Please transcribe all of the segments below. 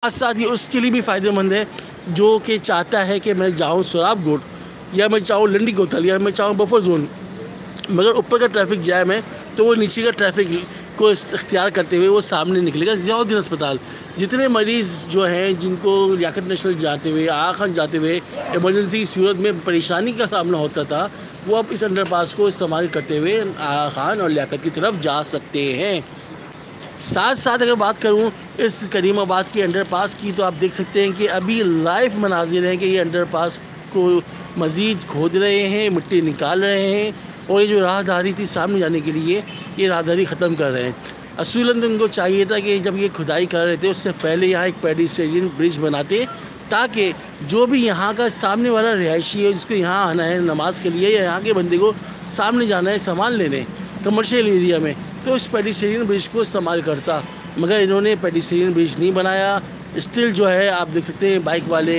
साथ साथ ये उसके लिए भी फ़ायदेमंद है जो कि चाहता है कि मैं जाऊँ सोराब गोट, या मैं चाहूँ लंडी कोतल, या मैं चाहूँ बफर जोन, मगर ऊपर का ट्रैफिक जैम है तो वो नीचे का ट्रैफिक को इख्तियार करते हुए वो सामने निकलेगा ज़ियाउद्दीन अस्पताल। जितने मरीज़ जो हैं जिनको लियाकत नेशनल जाते हुए, आगा खान जाते हुए इमरजेंसी की सूरत में परेशानी का सामना होता था, वो अब इस अंडरपास को इस्तेमाल करते हुए आगा खान और लियाकत की तरफ जा सकते हैं। साथ साथ अगर बात करूं इस करीमाबाद के अंडरपास की, तो आप देख सकते हैं कि अभी लाइव मनाजिर हैं कि ये अंडरपास को मज़ीद खोद रहे हैं, मिट्टी निकाल रहे हैं, और ये जो राहदारी थी सामने जाने के लिए, ये राहदारी ख़त्म कर रहे हैं। असूलन तो इनको चाहिए था कि जब ये खुदाई कर रहे थे उससे पहले यहाँ एक पेडिस्ट्रियन ब्रिज बनाते, ताकि जो भी यहाँ का सामने वाला रिहायशी है जिसको यहाँ आना है नमाज के लिए, या यहाँ के बंदे को सामने जाना है सामान लेने कमर्शियल एरिया में, तो इस पेडिस्ट्रियन ब्रिज को इस्तेमाल करता। मगर इन्होंने पेडिस्ट्रियन ब्रिज नहीं बनाया। स्टिल जो है आप देख सकते हैं बाइक वाले,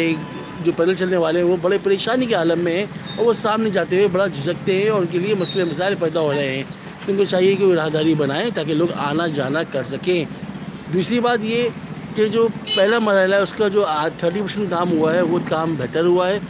जो पैदल चलने वाले हैं, वो बड़े परेशानी के आलम में हैं और वो सामने जाते हुए बड़ा झिझकते हैं और उनके लिए मसले मसाइल पैदा हो रहे हैं। तो उनको चाहिए कि वो राहदारी बनाएं ताकि लोग आना जाना कर सकें। दूसरी बात ये कि जो पहला मरहला है उसका जो 30% काम हुआ है वो काम बेहतर हुआ है,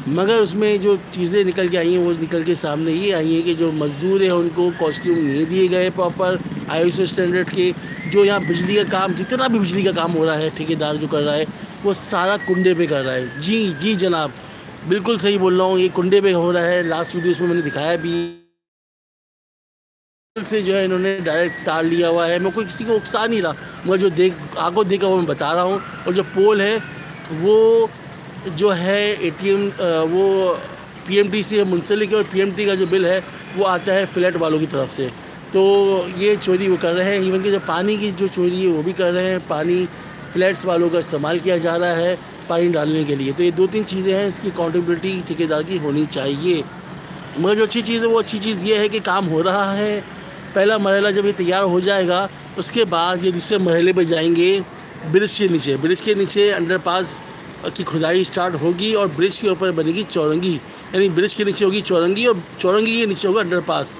मगर उसमें जो चीज़ें निकल के आई हैं वो निकल के सामने ये आई हैं कि जो मज़दूर हैं उनको कॉस्ट्यूम नहीं दिए गए प्रॉपर ISO स्टैंडर्ड के। जो यहाँ बिजली का काम, जितना भी बिजली का काम हो रहा है, ठेकेदार जो कर रहा है वो सारा कुंडे पे कर रहा है। जी जनाब, बिल्कुल सही बोल रहा हूँ, ये कुंडे पे हो रहा है। लास्ट वीडियोस में मैंने दिखाया भी से जो है इन्होंने डायरेक्ट तार लिया हुआ है। मैं कोई किसी को उकसा नहीं रहा, मगर जो आंखों देखा वो मैं बता रहा हूँ। और जो पोल है वो जो है ATM वो PMT से मुंसलिक है, और PMT का जो बिल है वो आता है फ्लैट वालों की तरफ से। तो ये चोरी वो कर रहे हैं। इवन कि जो पानी की जो चोरी है वो भी कर रहे हैं। पानी फ्लैट्स वालों का इस्तेमाल किया जा रहा है पानी डालने के लिए। तो ये 2-3 चीज़ें हैं, इसकी अकाउंटेबिलिटी ठेकेदार की होनी चाहिए। मगर जो अच्छी चीज़ है वो अच्छी चीज़ ये है कि काम हो रहा है। पहला मरहला जब ये तैयार हो जाएगा उसके बाद ये दूसरे मरहले पर जाएंगे। ब्रिज के नीचे अंडरपास की खुदाई स्टार्ट होगी और ब्रिज के ऊपर बनेगी चौरंगी, यानी ब्रिज के नीचे होगी चौरंगी और चौरंगी के नीचे होगा अंडरपास।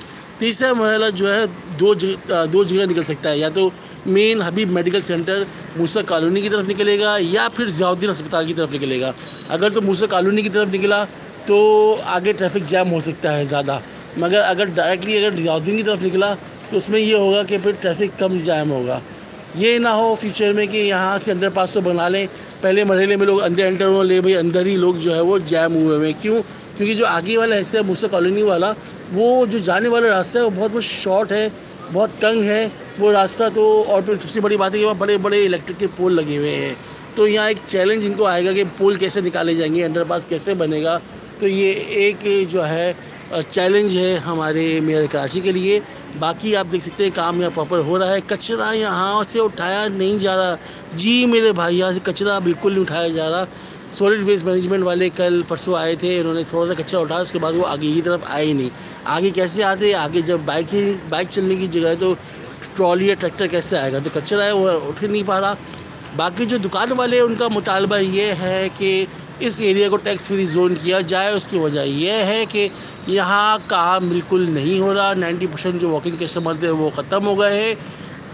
तीसरा मरहला जो है दो जगह निकल सकता है, या तो मेन हबीब मेडिकल सेंटर मूसा कॉलोनी की तरफ निकलेगा, या फिर ज़ियाउद्दीन अस्पताल की तरफ निकलेगा। अगर तो मूसा कॉलोनी की तरफ निकला तो आगे ट्रैफिक जैम हो सकता है ज़्यादा, मगर अगर डायरेक्टली अगर ज़ियाउद्दीन की तरफ निकला तो उसमें ये होगा कि फिर ट्रैफिक कम जैम होगा। ये ना हो फ्यूचर में कि यहाँ से अंडरपास तो बना लें, पहले मरहले में लोग अंदर एंटर हो ले, भाई अंदर ही लोग जो है वो जैम हुए हैं। क्यों? क्योंकि जो आगे वाला हिस्सा है मूसा कॉलोनी वाला, वो जो जाने वाला रास्ता है वो बहुत शॉर्ट है, बहुत तंग है वो रास्ता। तो और फिर सबसे बड़ी बात है कि वहाँ बड़े बड़े इलेक्ट्रिक के पोल लगे हुए हैं। तो यहाँ एक चैलेंज इनको आएगा कि पोल कैसे निकाले जाएंगे, अंडरपास कैसे बनेगा। तो ये एक जो है चैलेंज है हमारे मेयर कराची के लिए। बाकी आप देख सकते हैं काम यहाँ प्रॉपर हो रहा है। कचरा यहाँ से उठाया नहीं जा रहा। जी मेरे भाई, यहाँ से कचरा बिल्कुल नहीं उठाया जा रहा। सॉलिड वेस्ट मैनेजमेंट वाले कल परसों आए थे, उन्होंने थोड़ा सा कचरा उठाया, उसके बाद वो आगे की तरफ आए ही नहीं। आगे कैसे आते? आगे जब बाइक चलने की जगह है तो ट्रॉली या ट्रैक्टर कैसे आएगा? तो कचरा है वो उठ नहीं पा रहा। बाकी जो दुकान वाले उनका मुतालबा ये है कि इस एरिया को टैक्स फ्री जोन किया जाए। उसकी वजह यह है कि यहाँ काम बिल्कुल नहीं हो रहा। 90% जो वॉकिंग कस्टमर थे वो ख़त्म हो गए हैं।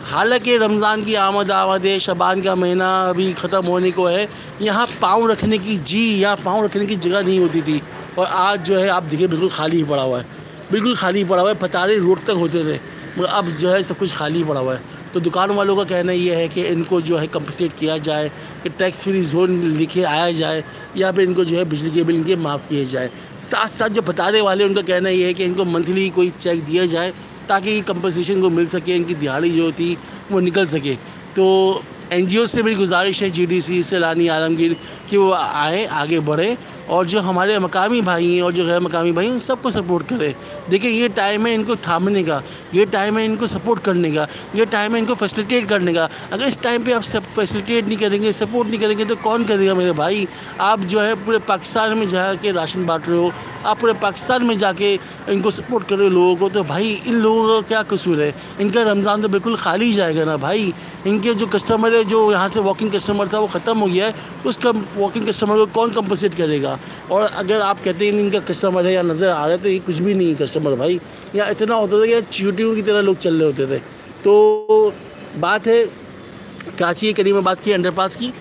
हालांकि रमज़ान की आमद है, शबान का महीना अभी ख़त्म होने को है। यहाँ पाँव रखने की यहाँ पाँव रखने की जगह नहीं होती थी, और आज जो है आप देखिए बिल्कुल खाली ही पड़ा हुआ है, बिल्कुल खाली पड़ा हुआ है। पतारे रोड तक होते थे, मगर अब जो है सब कुछ खाली पड़ा हुआ है। तो दुकान वालों का कहना ये है कि इनको जो है कंपनसेट किया जाए, कि टैक्स फ्री जोन लिखे आया जाए, या फिर इनको जो है बिजली के बिल इनके माफ़ किए जाए। साथ साथ जो पतारे वाले उनका कहना ये है कि इनको मंथली कोई चेक दिया जाए ताकि कंपनसेशन को मिल सके, इनकी दिहाड़ी जो थी वो निकल सके। तो NGO से मेरी गुजारिश है, GDC सैलानी आलमगीर, कि वो आए आगे बढ़े और जो हमारे मकामी भाई हैं और जो गैर मकामी भाई हैं उन सबको सपोर्ट करें। देखिए ये टाइम है इनको थामने का, ये टाइम है इनको सपोर्ट करने का, ये टाइम है इनको फैसिलिटेट करने का। अगर इस टाइम पे आप सब फैसिलिटेट नहीं करेंगे, सपोर्ट नहीं करेंगे तो कौन करेगा मेरे भाई? आप जो है पूरे पाकिस्तान में जाके राशन बांट रहे हो, आप पूरे पाकिस्तान में जाके इनको सपोर्ट कर रहे हो लोगों को, तो भाई इन लोगों का क्या कसूर है? इनका रमज़ान तो बिल्कुल खाली जाएगा ना भाई। इनके जो कस्टमर है, जो यहाँ से वॉकिंग कस्टमर था वो ख़त्म हो गया है, उसका वॉकिंग कस्टमर को कौन कंपनसेट करेगा? और अगर आप कहते हैं इनका कस्टमर है या नज़र आ रहा है, तो ये कुछ भी नहीं है कस्टमर भाई। यहाँ इतना होता था कि चींटियों की तरह लोग चल रहे होते थे। तो बात है कराची करीमाबाद की अंडरपास की।